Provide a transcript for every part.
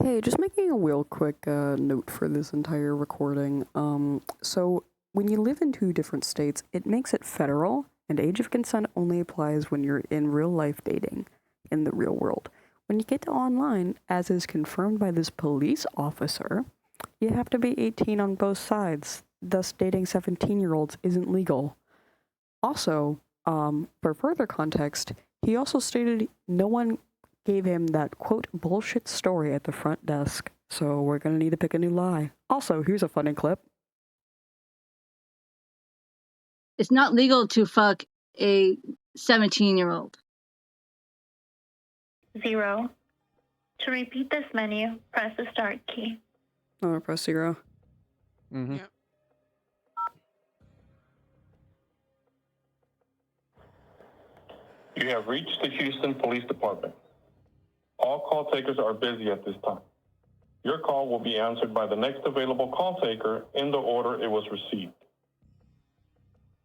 Hey, just making a real quick note for this entire recording. So when you live in two different states, it makes it federal, and age of consent only applies when you're in real life dating in the real world. When you get to online, as is confirmed by this police officer, you have to be 18 on both sides. Thus, dating 17-year-olds isn't legal. Also, for further context, he also stated no one gave him that quote bullshit story at the front desk, so we're gonna need to pick a new lie. Also, here's a funny clip. It's not legal to fuck a 17-year-old. 0. To repeat this menu, press the start key. I'm gonna press 0. Mm-hmm. Yep. You have reached the Houston Police Department. All call takers are busy at this time. Your call will be answered by the next available call taker in the order it was received.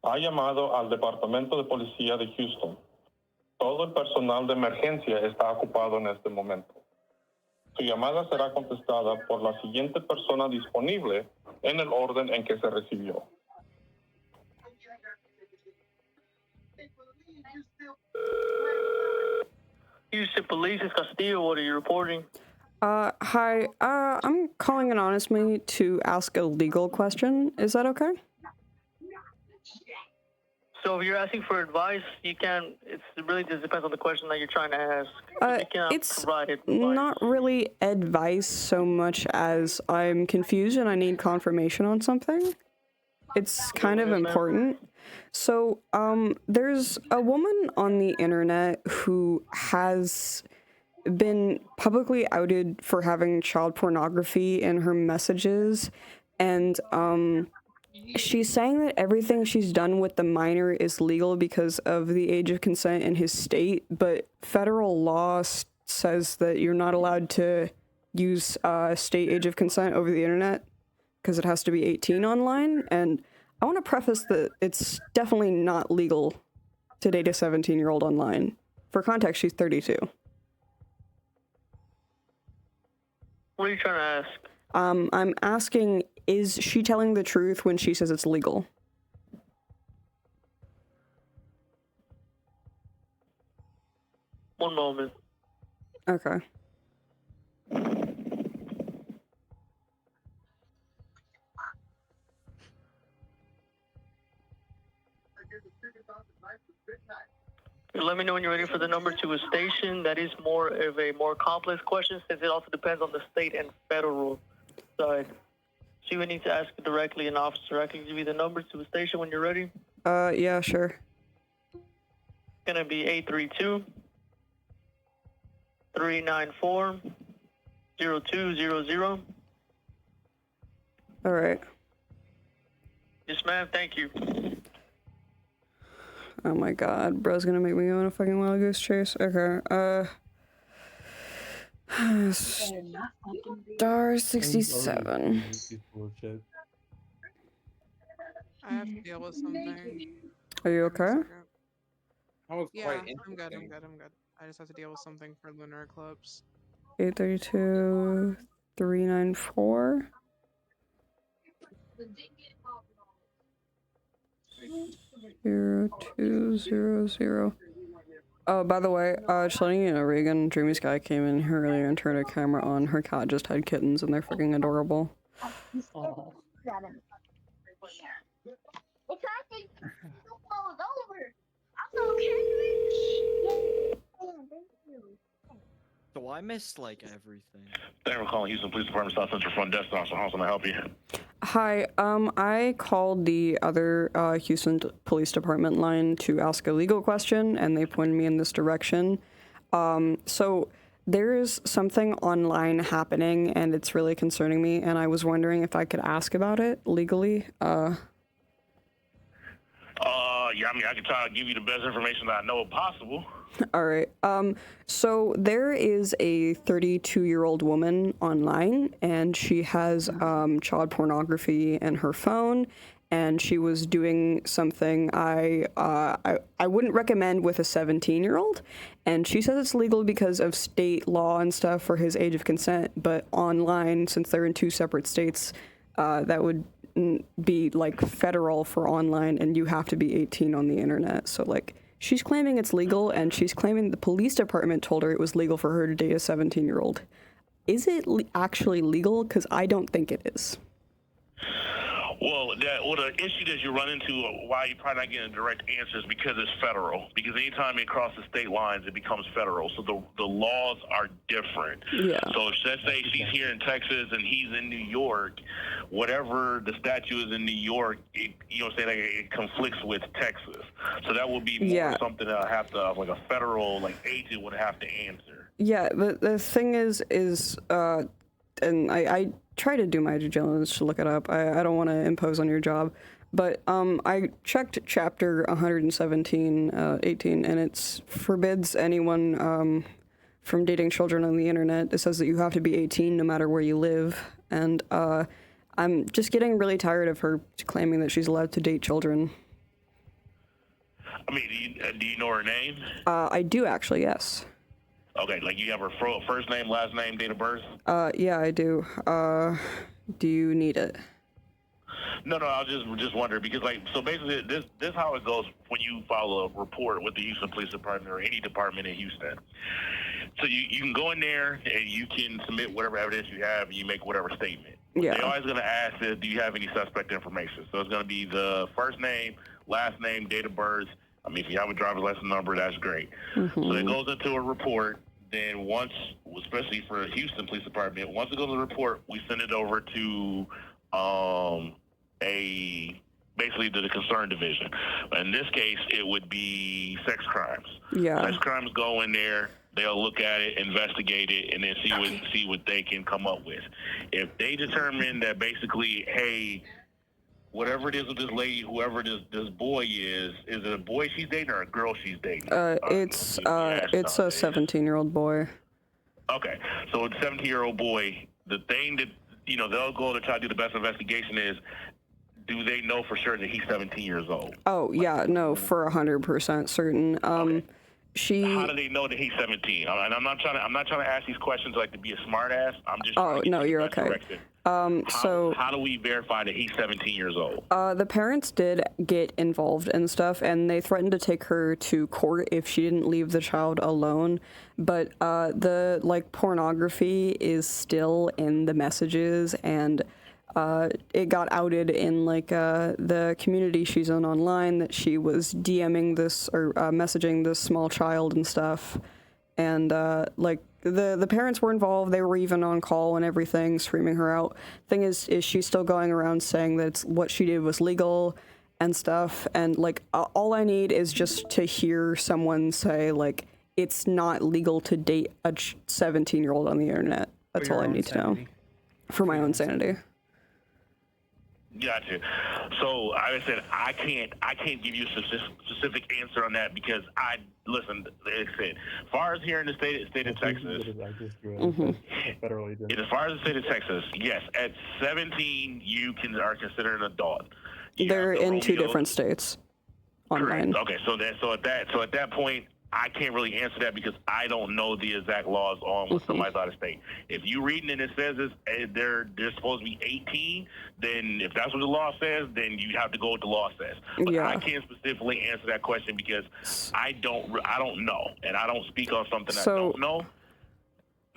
Ha llamado al Departamento de Policía de Houston. Todo el personal de emergencia está ocupado en este momento. Su llamada será contestada por la siguiente persona disponible en el orden en que se recibió. Houston Police, it's Castillo. What are you reporting? Hi, I'm calling anonymously to ask a legal question. Is that okay? So if you're asking for advice, you can. It really just depends on the question that you're trying to ask. You cannot It's provide advice. not really advice so much as I'm confused and I need confirmation on something. It's kind of important. So, there's a woman on the internet who has been publicly outed for having child pornography in her messages, and she's saying that everything she's done with the minor is legal because of the age of consent in his state, but federal law says that you're not allowed to use state age of consent over the internet because it has to be 18 online. And I want to preface that it's definitely not legal to date a 17-year-old online. For context, she's 32. What are you trying to ask? I'm asking, is she telling the truth when she says it's legal? One moment. Okay. Let me know when you're ready for the number to a station. That is more of a more complex question since it also depends on the state and federal side. So you would need to ask directly an officer. I can give you the number to a station when you're ready. Yeah, sure. It's gonna be 832-394-0200. All right. Yes, ma'am. Thank you. Oh my god, bro's gonna make me go on a fucking wild goose chase. Okay, star 67. I have to deal with something. Are you okay? Yeah, I'm good. I just have to deal with something for lunar eclipse. 832 394. Zero 200. Oh, by the way, just letting you know, Regan, Dreamy Sky came in here earlier and turned her camera on. Her cat just had kittens and they're freaking adorable. Oh. So I missed like everything. Thank you for calling Houston Police Department South Central Front Desk. Officer, how can I help you? Hi, I called the other Houston Police Department line to ask a legal question, and they pointed me in this direction. So there's something online happening, and it's really concerning me, and I was wondering if I could ask about it legally. Yeah, I mean, I can try to give you the best information that I know possible. All right. So there is a 32-year-old woman online, and she has child pornography in her phone, and she was doing something I wouldn't recommend with a 17-year-old, and she says it's legal because of state law and stuff for his age of consent, but online, since they're in two separate states, that would be like federal for online, and you have to be 18 on the internet. So like she's claiming it's legal, and she's claiming the police department told her it was legal for her to date a 17-year-old. Is it actually legal? Because I don't think it is. Well, the issue that you run into, why you're probably not getting a direct answer, is because it's federal. Because anytime it crosses state lines, it becomes federal. So the laws are different. Yeah. So let's say she's here in Texas and he's in New York, whatever the statute is in New York, it conflicts with Texas. So that would be more something that I have to, like a federal agent would have to answer. Yeah, but the thing is, and I try to do my due diligence to look it up. I don't want to impose on your job, but I checked chapter 117, 18, and it forbids anyone from dating children on the internet. It says that you have to be 18 no matter where you live, and I'm just getting really tired of her claiming that she's allowed to date children. I mean, do you know her name? I do actually, yes. Okay, like you have her first name, last name, date of birth? Yeah, I do. Do you need it? No, I was just wondering because so basically this how it goes when you file a report with the Houston Police Department or any department in Houston. So you can go in there and you can submit whatever evidence you have and you make whatever statement. Yeah. They're always going to ask do you have any suspect information? So it's going to be the first name, last name, date of birth. I mean, if you have a driver's license number, that's great. Mm-hmm. So it goes into a report. Then once, especially for Houston Police Department, once it goes to the report, we send it over to basically to the concern division. In this case, it would be sex crimes. Yeah. Sex crimes go in there. They'll look at it, investigate it, and then see what they can come up with. If they determine that basically, hey, whatever it is with this lady, whoever this boy is it a boy she's dating or a girl she's dating? It's a 17-year-old boy. Okay, so it's a 17-year-old boy. The thing that, they'll go to try to do the best investigation is, do they know for sure that he's 17 years old? Oh, yeah, no, for 100% certain. Okay. How do they know that he's 17? And I'm not trying to ask these questions to be a smart ass. I'm just trying to get you're okay. Direction. So how do we verify that he's 17 years old? The parents did get involved and stuff, and they threatened to take her to court if she didn't leave the child alone. But the pornography is still in the messages, and it got outed in the community she's in online that she was DMing this or messaging this small child and stuff, and the parents were involved. They were even on call and everything, screaming her out. Thing is she's still going around saying that what she did was legal and stuff. And all I need is just to hear someone say it's not legal to date a 17-year-old on the internet. That's all I need to know for my own sanity. Gotcha. So, like I said, I can't give you a specific answer on that because listen. Like I said, as far as here in the state of Texas, as far as the state of Texas, yes, at 17 you are considered an adult. They're in two different states. Online. Correct. Okay, so at that point, I can't really answer that because I don't know the exact laws on when somebody's out of state. If you reading and it says they're supposed to be 18, then if that's what the law says, then you have to go with the law says. But I can't specifically answer that question because I don't know, and I don't speak on something I don't know.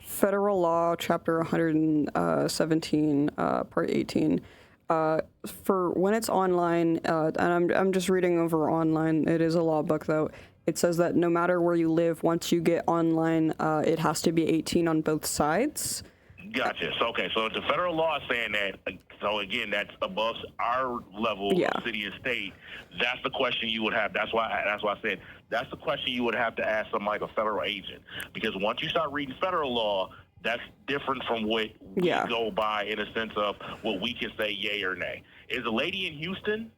Federal law, chapter 117, part 18. For when it's online, and I'm just reading over online. It is a law book though. It says that no matter where you live, once you get online, it has to be 18 on both sides. Gotcha. So if the federal law is saying that, so again, that's above our level of city and state. That's the question you would have. That's why I said that's the question you would have to ask somebody like a federal agent, because once you start reading federal law, that's different from what we go by in a sense of what we can say yay or nay. Is the lady in Houston?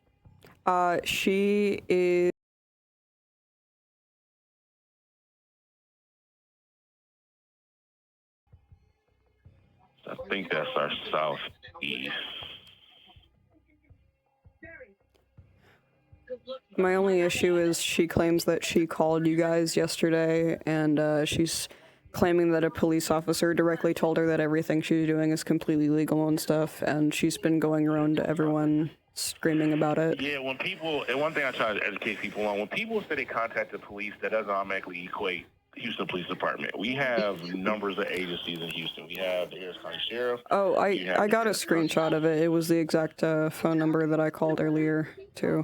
She is. I think that's our southeast. My only issue is she claims that she called you guys yesterday, and she's claiming that a police officer directly told her that everything she's doing is completely legal and stuff, and she's been going around to everyone screaming about it. Yeah, when people, and one thing I try to educate people on, when people say they contacted police, that doesn't automatically equate Houston Police Department. We have numbers of agencies in Houston. We have the Harris County Sheriff. Oh, I got a screenshot of it. It was the exact phone number that I called earlier, too.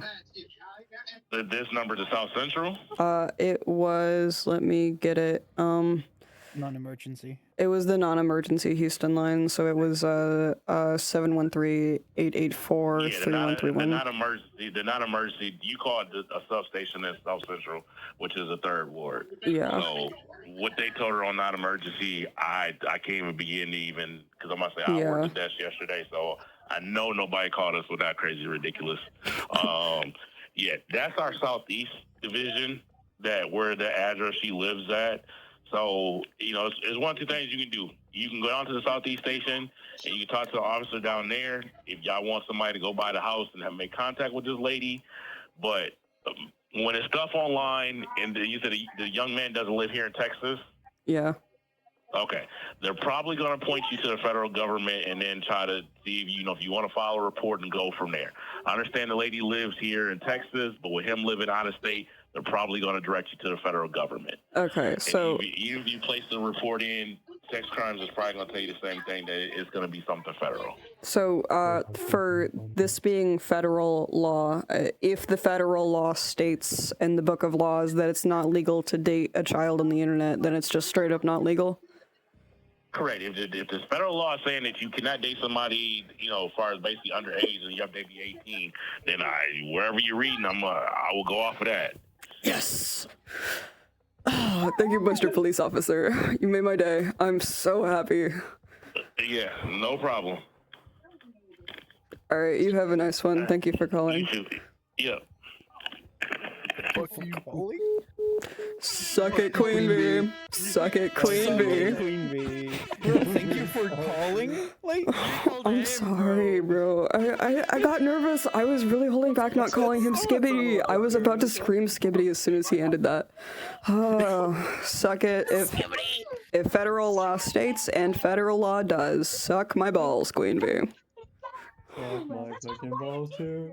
This number to South Central? It was, let me get it, Non-emergency. it was the non-emergency Houston line, so it was 713-884-3131. The non-emergency, you call it a substation in South Central, which is the third ward. Yeah. So what they told her on non-emergency, I can't even begin to even, because I must say I Yeah. worked the desk yesterday, so I know nobody called us with that crazy ridiculous. Yeah, that's our Southeast Division, that where the address she lives at. So, it's one of two things you can do. You can go down to the Southeast Station and you can talk to the officer down there if y'all want somebody to go by the house and make contact with this lady. But when it's stuff online and you said the young man doesn't live here in Texas. Yeah. Okay. They're probably going to point you to the federal government and then try to see if you want to file a report and go from there. I understand the lady lives here in Texas, but with him living out of state, they're probably going to direct you to the federal government. Okay, so... Even if you place the report in, sex crimes is probably going to tell you the same thing, that it's going to be something federal. So, for this being federal law, if the federal law states in the book of laws that it's not legal to date a child on the internet, then it's just straight up not legal? Correct. If the federal law is saying that you cannot date somebody, as far as basically underage and you have to be 18, then wherever you're reading, I will go off of that. Yes. Oh, thank you, Mr. Police Officer. You made my day. I'm so happy. Yeah, no problem. All right, you have a nice one. Thank you for calling. You too. Yeah. Fuck you, Polly. Suck it, Queen Bee. Suck it, Queen Bee. Queen Bee. Bro, thank you for calling. Like, I'm sorry, bro. I got nervous. I was really holding back not calling him Skibbity. I was about to scream Skibbity as soon as he ended that. Oh, suck it. If federal law states and federal law does, suck my balls, Queen Bee. Suck my fucking balls too.